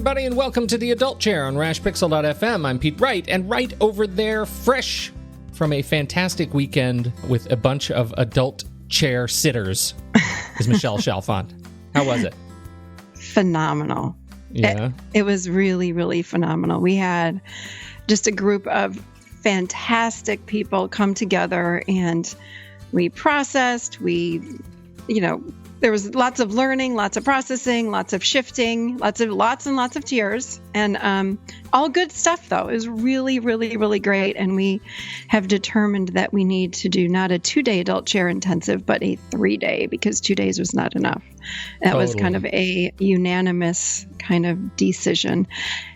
everybody, and welcome to the Adult Chair on rashpixel.fm. I'm Pete Wright, and right over there, fresh from a fantastic weekend with a bunch of adult chair sitters, is Michelle Chalfant. How was it? Phenomenal. Yeah. It was really, really phenomenal. We had just a group of fantastic people come together, and we processed, there was lots of learning, lots of processing, lots of shifting, lots and lots of tears, and all good stuff, though. It was really, really, really great. And we have determined that we need to do not a 2-day adult chair intensive, but a 3-day, because 2 days was not enough. That was kind of a unanimous kind of decision.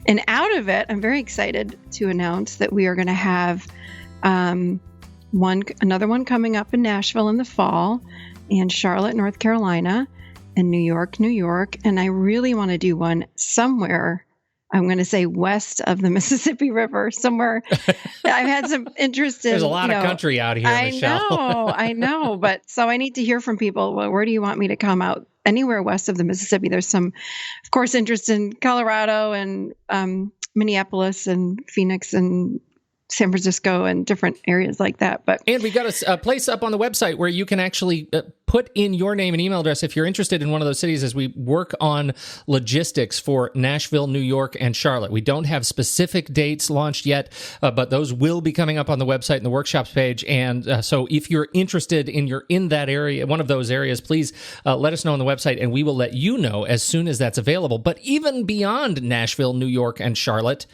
And out of it, I'm very excited to announce that we are going to have another one coming up in Nashville in the fall, and Charlotte, North Carolina, and New York. And I really want to do one somewhere, I'm going to say west of the Mississippi River, somewhere. I've had some interest in... There's a lot of country out here, Michelle. I know. But so I need to hear from people. Well, where do you want me to come out? Anywhere west of the Mississippi. There's some, of course, interest in Colorado and Minneapolis and Phoenix and San Francisco and different areas like that. And we've got a place up on the website where you can actually put in your name and email address if you're interested in one of those cities as we work on logistics for Nashville, New York, and Charlotte. We don't have specific dates launched yet, but those will be coming up on the website and the workshops page. And so if you're interested in that area, one of those areas, please let us know on the website, and we will let you know as soon as that's available. But even beyond Nashville, New York, and Charlotte,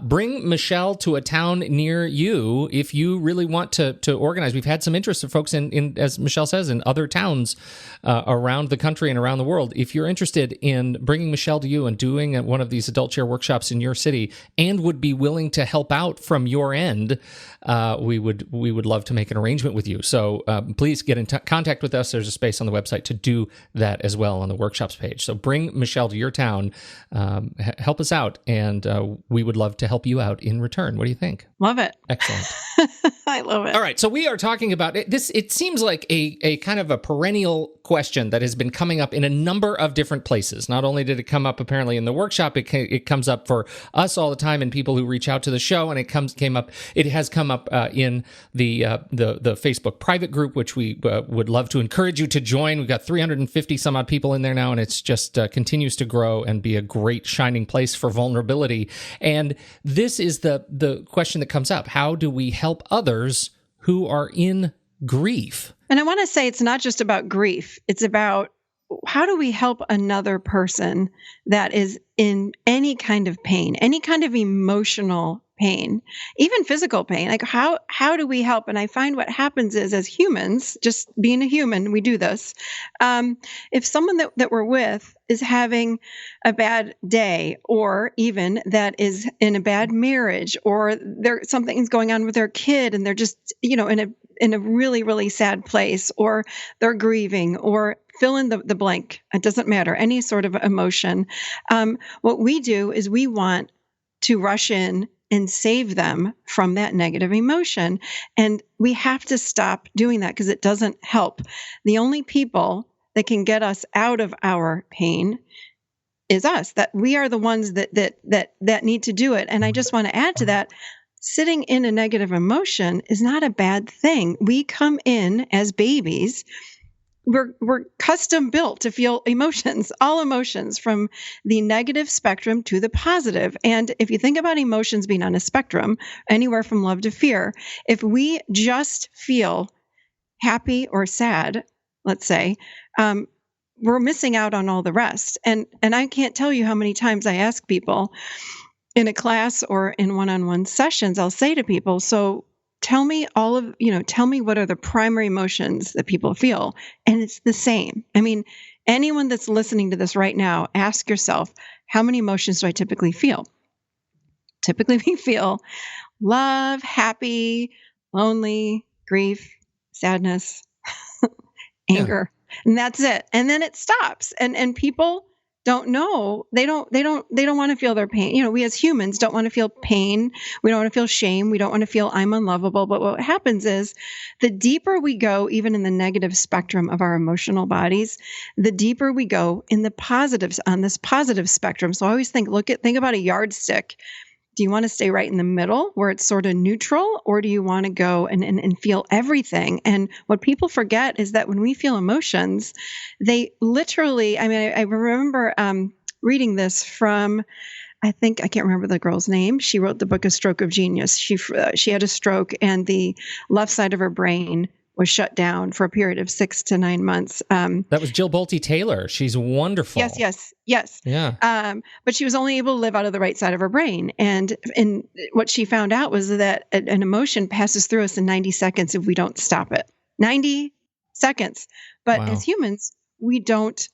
bring Michelle to a town near you if you really want to organize. We've had some interest of folks in, as Michelle says, in other towns around the country and around the world. If you're interested in bringing Michelle to you and doing one of these adult chair workshops in your city and would be willing to help out from your end, we would love to make an arrangement with you. So please get in contact with us. There's a space on the website to do that as well on the workshops page. So bring Michelle to your town, help us out, and we would love to help you out in return. What do you think? Love it. Excellent. I love it. All right. So we are talking about it. It seems like a kind of a perennial question that has been coming up in a number of different places. Not only did it come up apparently in the workshop, it comes up for us all the time and people who reach out to the show, and it has come up in the Facebook private group, which we would love to encourage you to join. We've got 350 some odd people in there now, and it's just continues to grow and be a great shining place for vulnerability. And this is the question that comes up. How do we help others who are in grief? And I want to say it's not just about grief. It's about how do we help another person that is in any kind of pain, any kind of emotional pain, even physical pain. Like how do we help? And I find what happens is, as humans, just being a human, we do this. If someone that we're with is having a bad day, or even that is in a bad marriage, or something's going on with their kid and they're just, in a really, really sad place, or they're grieving, or fill in the blank. It doesn't matter, any sort of emotion. What we do is we want to rush in and save them from that negative emotion. And we have to stop doing that because it doesn't help. The only people that can get us out of our pain is us, that we are the ones that need to do it. And I just want to add to that, sitting in a negative emotion is not a bad thing. We come in as babies. We're custom built to feel emotions, all emotions, from the negative spectrum to the positive. And if you think about emotions being on a spectrum, anywhere from love to fear, if we just feel happy or sad, let's say, we're missing out on all the rest. And I can't tell you how many times I ask people in a class or in one-on-one sessions, I'll say to people, so tell me what are the primary emotions that people feel? And it's the same. I mean, anyone that's listening to this right now, ask yourself, how many emotions do I typically feel? Typically we feel love, happy, lonely, grief, sadness, anger, and that's it. And then it stops. And people don't know. They don't want to feel their pain. We as humans don't want to feel pain. We don't want to feel shame. We don't want to feel I'm unlovable. But what happens is the deeper we go, even in the negative spectrum of our emotional bodies, the deeper we go in the positives on this positive spectrum. So I always think about a yardstick. Do you want to stay right in the middle where it's sort of neutral, or do you want to go and feel everything? And what people forget is that when we feel emotions, they literally, I remember reading this from, I can't remember the girl's name. She wrote the book A Stroke of Genius. She had a stroke and the left side of her brain was shut down for a period of 6 to 9 months. That was Jill Bolte Taylor. She's wonderful. Yes. Yeah. But she was only able to live out of the right side of her brain. And what she found out was that an emotion passes through us in 90 seconds if we don't stop it. 90 seconds. But Wow. as humans, we don't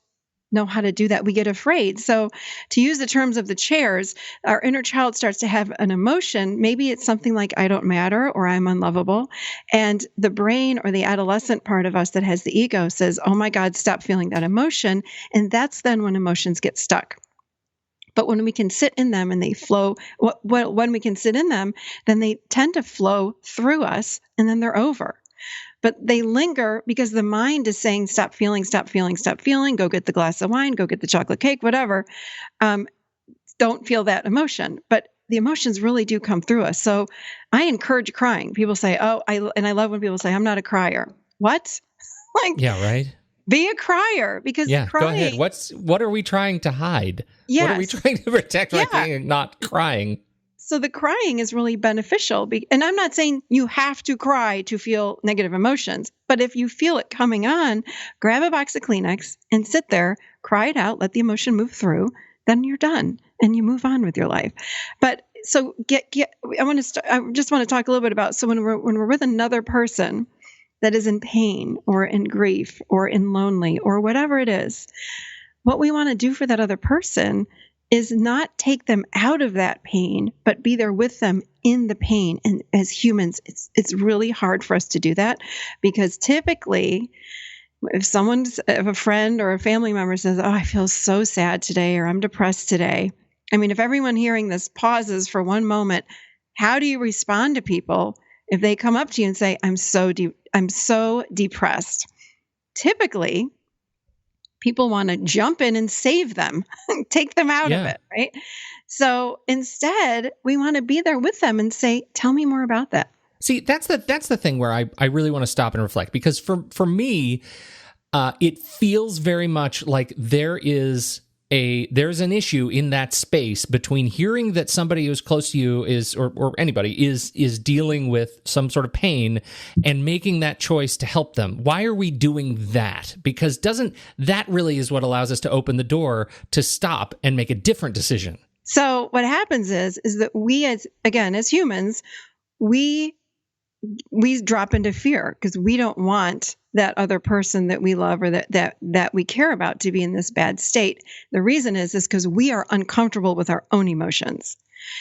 know how to do that. We get afraid. So to use the terms of the chairs, our inner child starts to have an emotion. Maybe it's something like I don't matter or I'm unlovable. And the brain or the adolescent part of us that has the ego says, oh my God, stop feeling that emotion. And that's then when emotions get stuck. But when we can sit in them and they flow, when we can sit in them, then they tend to flow through us and then they're over. But they linger because the mind is saying, stop feeling, go get the glass of wine, go get the chocolate cake, whatever. Don't feel that emotion. But the emotions really do come through us. So I encourage crying. People say, I love when people say, I'm not a crier. What? Yeah, right. Be a crier because crying. Go ahead. What are we trying to hide? Yes. What are we trying to protect by being not crying? So the crying is really beneficial. And I'm not saying you have to cry to feel negative emotions, but if you feel it coming on, grab a box of Kleenex and sit there, cry it out, let the emotion move through, then you're done and you move on with your life. But so I just want to talk a little bit about, so when we're with another person that is in pain or in grief or in lonely or whatever it is, what we want to do for that other person is not take them out of that pain, but be there with them in the pain. And as humans, it's really hard for us to do that because typically if a friend or a family member says, oh, I feel so sad today, or I'm depressed today. I mean, if everyone hearing this pauses for one moment, how do you respond to people if they come up to you and say, I'm so depressed? Typically, people want to jump in and save them, take them out of it, right? So instead, we want to be there with them and say, tell me more about that. See, that's the thing where I really want to stop and reflect, because for me, it feels very much like there's an issue in that space between hearing that somebody who's close to you is, or anybody is dealing with some sort of pain and making that choice to help them. Why are we doing that? Because that really is what allows us to open the door to stop and make a different decision. So what happens is that we as humans, we drop into fear because we don't want that other person that we love or that we care about to be in this bad state. The reason is because we are uncomfortable with our own emotions.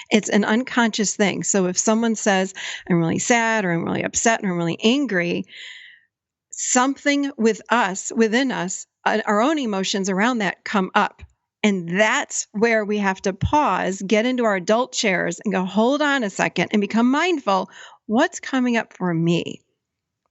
It's an unconscious thing. So if someone says, I'm really sad or I'm really upset or I'm really angry, something within us, our own emotions around that come up. And that's where we have to pause, get into our adult chairs and go, hold on a second and become mindful. What's coming up for me?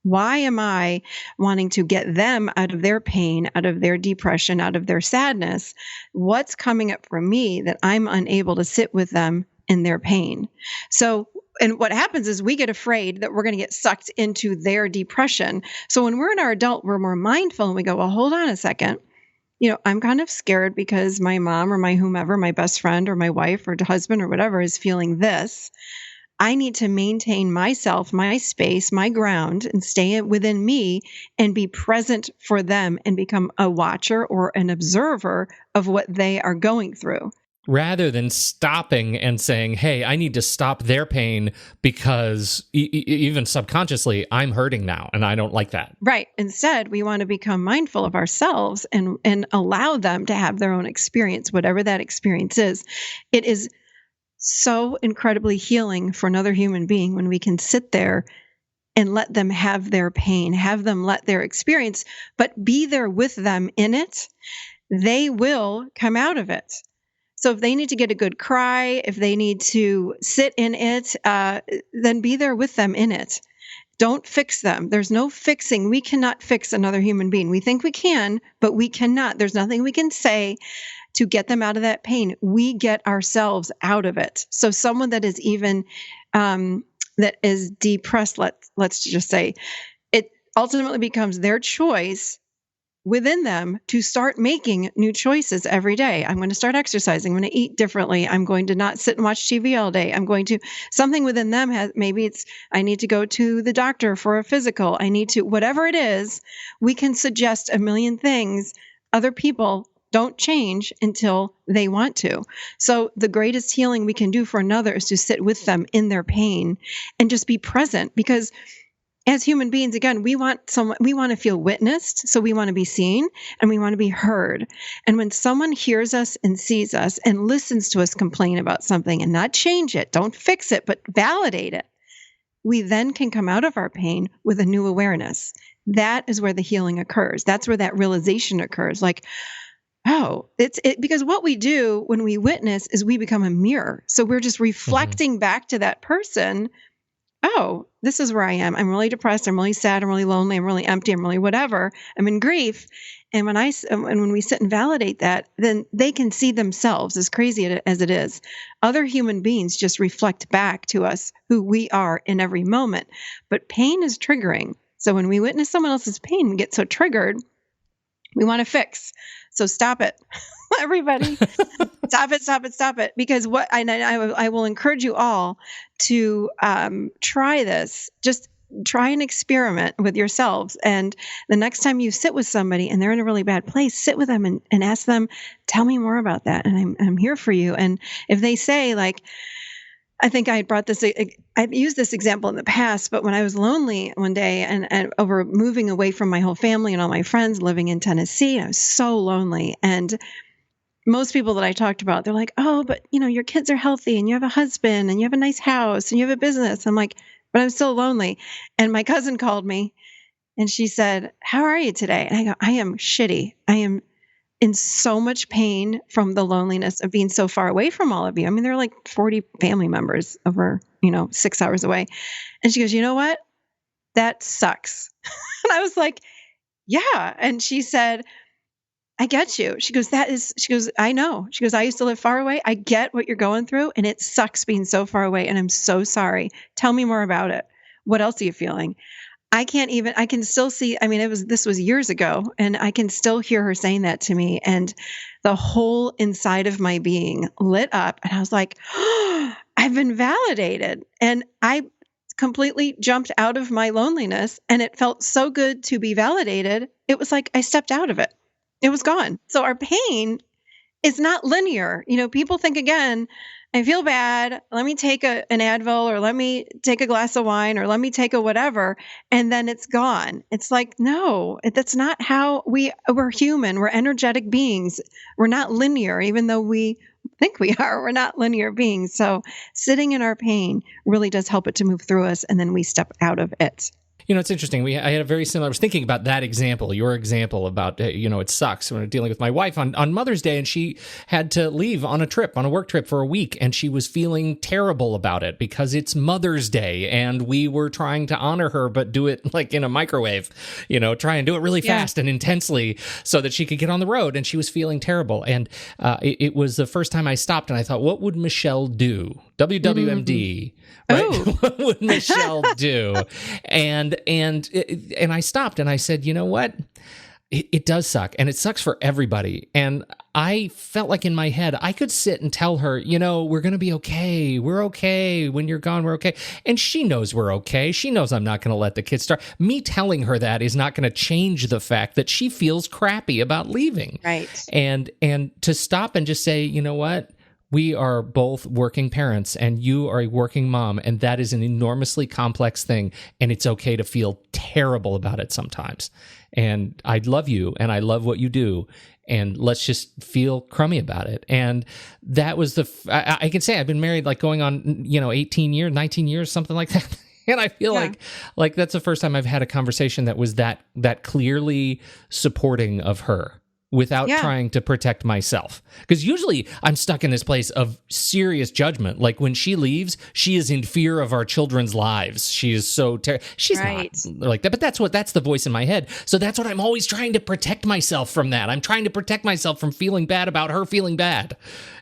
Why am I wanting to get them out of their pain, out of their depression, out of their sadness? What's coming up for me that I'm unable to sit with them in their pain? So, and what happens is we get afraid that we're going to get sucked into their depression. So when we're in our adult, we're more mindful and we go, well, hold on a second. I'm kind of scared because my mom or my whomever, my best friend or my wife or husband or whatever is feeling this. I need to maintain myself, my space, my ground, and stay within me and be present for them and become a watcher or an observer of what they are going through. Rather than stopping and saying, hey, I need to stop their pain because even subconsciously, I'm hurting now and I don't like that. Right. Instead, we want to become mindful of ourselves and allow them to have their own experience, whatever that experience is. It is so incredibly healing for another human being when we can sit there and let them have their pain, have them let their experience, but be there with them in it. they will come out of it. So if they need to get a good cry, if they need to sit in it, then be there with them in it. Don't fix them. There's no fixing. We cannot fix another human being. We think we can, but we cannot. There's nothing we can say to get them out of that pain. We get ourselves out of it. So someone that is even that is depressed, let's just say, it ultimately becomes their choice within them to start making new choices every day. I'm going to start exercising. I'm going to eat differently. I'm going to not sit and watch TV all day. I'm going to, something within them has, maybe it's, I need to go to the doctor for a physical. I need to, whatever it is, we can suggest a million things. Other people don't change until they want to. So the greatest healing we can do for another is to sit with them in their pain and just be present, because as human beings, again, we want to feel witnessed. So we want to be seen and we want to be heard. And when someone hears us and sees us and listens to us complain about something and not change it, don't fix it, but validate it, we then can come out of our pain with a new awareness. That is where the healing occurs. That's where that realization occurs. Like, oh, because what we do when we witness is we become a mirror. So we're just reflecting back to that person, oh, this is where I am. I'm really depressed. I'm really sad. I'm really lonely. I'm really empty. I'm really whatever. I'm in grief. And when we sit and validate that, then they can see themselves, as crazy as it is. Other human beings just reflect back to us who we are in every moment. But pain is triggering. So when we witness someone else's pain, we get so triggered, we want to fix. So stop it. Everybody, stop it. Because I will encourage you all to try this. Just try an experiment with yourselves. And the next time you sit with somebody and they're in a really bad place, sit with them and ask them, tell me more about that. And I'm here for you. And if they say, like, I think I brought this, I've used this example in the past, but when I was lonely one day and over moving away from my whole family and all my friends, living in Tennessee, I was so lonely. And most people that I talked about, they're like, oh, but your kids are healthy and you have a husband and you have a nice house and you have a business. I'm like, but I'm still lonely. And my cousin called me and she said, how are you today? And I go, I am shitty. I am in so much pain from the loneliness of being so far away from all of you. I mean, there are like 40 family members over, 6 hours away. And she goes, you know what? That sucks. And I was like, yeah. And she said, I get you. She goes, I know. She goes, I used to live far away. I get what you're going through. And it sucks being so far away. And I'm so sorry. Tell me more about it. What else are you feeling? I can still see, this was years ago, and I can still hear her saying that to me. And the whole inside of my being lit up. And I was like, oh, I've been validated. And I completely jumped out of my loneliness. And it felt so good to be validated. It was like I stepped out of it. It was gone. So our pain is not linear. People think, again, I feel bad. Let me take an Advil, or let me take a glass of wine, or let me take a whatever, and then it's gone. It's like, no, that's not how we're human. We're energetic beings. We're not linear, even though we think we are. We're not linear beings. So sitting in our pain really does help it to move through us, and then we step out of it. It's interesting. I had a very similar, I was thinking about that example, your example about, it sucks when I'm dealing with my wife on Mother's Day, and she had to leave on a work trip for a week, and she was feeling terrible about it because it's Mother's Day and we were trying to honor her, but do it like in a microwave, try and do it really fast and intensely so that she could get on the road. And she was feeling terrible. And it was the first time I stopped and I thought, what would Michelle do? WWMD. Right? Oh. What would Michelle do? And I stopped and I said, you know what? It does suck, and it sucks for everybody. And I felt like in my head, I could sit and tell her, we're going to be okay. We're okay. When you're gone, we're okay. And she knows we're okay. She knows I'm not going to let the kids start. Me telling her that is not going to change the fact that she feels crappy about leaving. Right. And to stop and just say, you know what? We are both working parents, and you are a working mom, and that is an enormously complex thing, and it's okay to feel terrible about it sometimes. And I love you, and I love what you do, and let's just feel crummy about it. And that was I can say I've been married like going on, 18 years, 19 years, something like that. And I feel like that's the first time I've had a conversation that was that clearly supporting of her. without Yeah. trying to protect myself. Because usually I'm stuck in this place of serious judgment. Like when she leaves, she is in fear of our children's lives. She is so she's Right. not like that, but that's the voice in my head. So that's what I'm always trying to protect myself from that. I'm trying to protect myself from feeling bad about her feeling bad.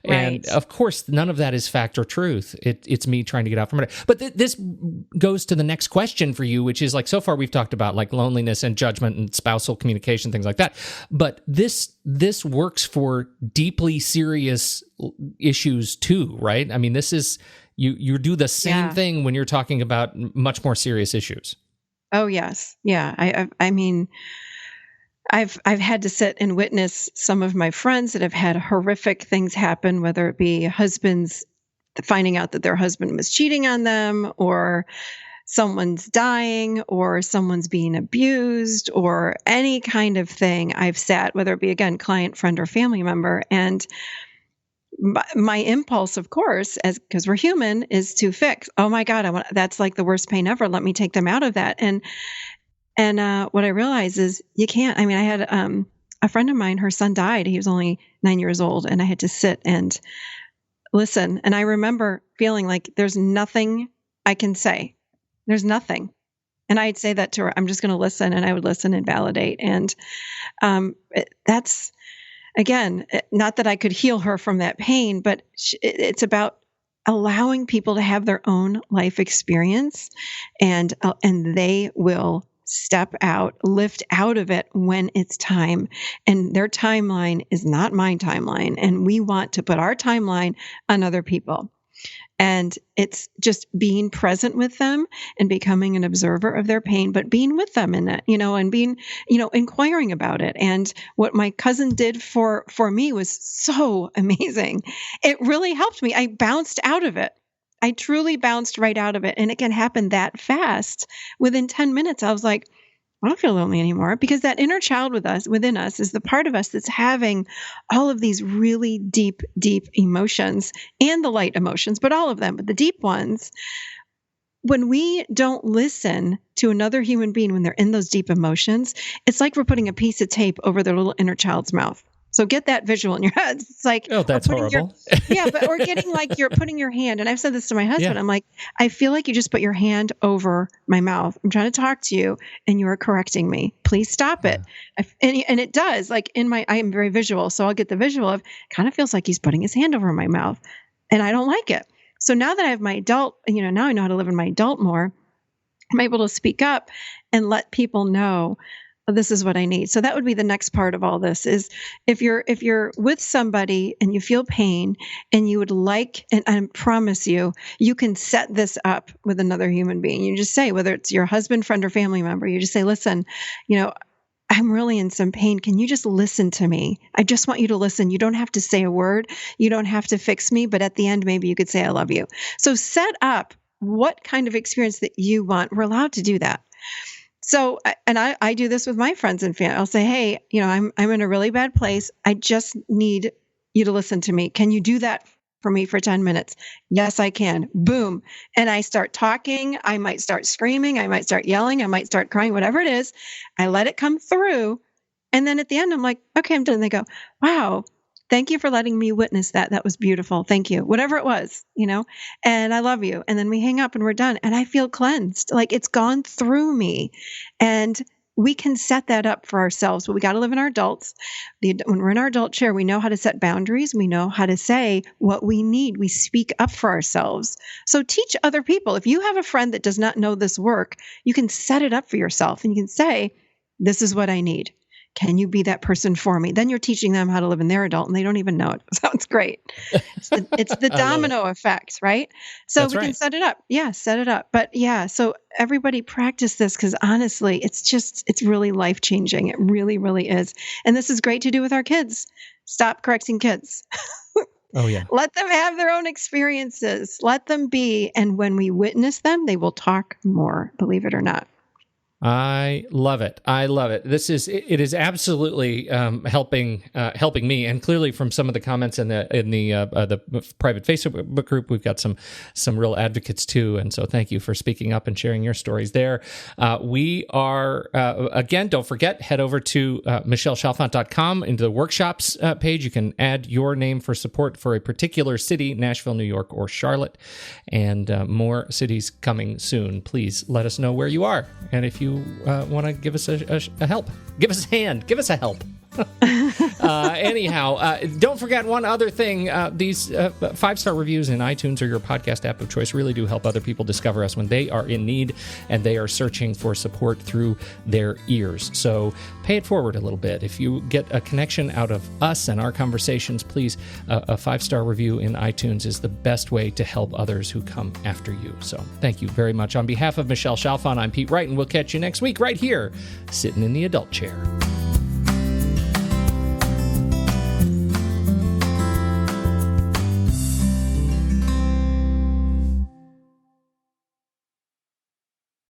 And Right. of course, none of that is fact or truth. It's me trying to get out from it. But this goes to the next question for you, which is like, so far we've talked about like loneliness and judgment and spousal communication, things like that. But this works for deeply serious issues too, right? I mean, this is, you do the same Yeah. thing when you're talking about much more serious issues. Oh, yes. Yeah. I mean, I've had to sit and witness some of my friends that have had horrific things happen, whether it be husbands finding out that their husband was cheating on them, or someone's dying, or someone's being abused, or any kind of thing. I've sat, whether it be again, client, friend, or family member, and my impulse, of course, as because we're human, is to fix. Oh my God, that's like the worst pain ever. Let me take them out of that. And what I realized is you can't. I mean, I had a friend of mine, her son died. He was only 9 years old, and I had to sit and listen. And I remember feeling like there's nothing I can say. There's nothing. And I'd say that to her. I'm just going to listen, and I would listen and validate. And that's, again, not that I could heal her from that pain, but it's about allowing people to have their own life experience, and they will step out, lift out of it when it's time. And their timeline is not my timeline. And we want to put our timeline on other people. And it's just being present with them and becoming an observer of their pain, but being with them in it, and being, inquiring about it. And what my cousin did for me was so amazing. It really helped me. I bounced out of it. I truly bounced right out of it. And it can happen that fast. Within 10 minutes, I was like, I don't feel lonely anymore, because that inner child within us is the part of us that's having all of these really deep, deep emotions, and the light emotions, but all of them, but the deep ones. When we don't listen to another human being when they're in those deep emotions, it's like we're putting a piece of tape over their little inner child's mouth. So get that visual in your head. It's like, Oh, that's horrible. or getting like you're putting your hand, and I've said this to my husband. Yeah. I'm like, I feel like you just put your hand over my mouth. I'm trying to talk to you, and you are correcting me. Please stop it. And it does. Like I am very visual, so I'll get the visual of, kind of feels like he's putting his hand over my mouth, and I don't like it. So now that I have my adult, now I know how to live in my adult more, I'm able to speak up and let people know, this is what I need. So that would be the next part of all this, is if you're with somebody and you feel pain and you would like, and I promise you can set this up with another human being. You just say, whether it's your husband, friend, or family member, you just say, listen, I'm really in some pain. Can you just listen to me? I just want you to listen. You don't have to say a word. You don't have to fix me. But at the end, maybe you could say, I love you. So set up what kind of experience that you want. We're allowed to do that. So, and I do this with my friends and family. I'll say, hey, I'm in a really bad place. I just need you to listen to me. Can you do that for me for 10 minutes? Yes, I can. Boom. And I start talking. I might start screaming. I might start yelling. I might start crying, whatever it is. I let it come through. And then at the end, I'm like, okay, I'm done. And they go, wow, thank you for letting me witness that. That was beautiful. Thank you. Whatever it was, and I love you. And then we hang up and we're done. And I feel cleansed, like it's gone through me. And we can set that up for ourselves, but we got to live in our adults. When we're in our adult chair, we know how to set boundaries. We know how to say what we need. We speak up for ourselves. So teach other people. If you have a friend that does not know this work, you can set it up for yourself, and you can say, this is what I need. Can you be that person for me? Then you're teaching them how to live in their adult, and they don't even know it. Sounds great. It's the domino effect, right? So That's we can right. set it up. Yeah, set it up. But yeah, so everybody practice this, because honestly, it's really life-changing. It really, really is. And this is great to do with our kids. Stop correcting kids. Oh, yeah. Let them have their own experiences. Let them be. And when we witness them, they will talk more, believe it or not. I love it. I love it. It is absolutely helping me, and clearly from some of the comments in the private Facebook group, we've got some real advocates too. And so thank you for speaking up and sharing your stories there. We are again, don't forget, head over to michellchalfant.com into the workshops page. You can add your name for support for a particular city, Nashville, New York, or Charlotte, and more cities coming soon. Please let us know where you are, and if you want to give us a help, give us a hand, give us a help. Anyhow, don't forget one other thing. These 5-star reviews in iTunes or your podcast app of choice really do help other people discover us when they are in need and they are searching for support through their ears. So pay it forward a little bit. If you get a connection out of us and our conversations, please, a 5-star review in iTunes is the best way to help others who come after you. So thank you very much. On behalf of Michelle Chalfant, I'm Pete Wright, and we'll catch you next week right here, sitting in the adult chair.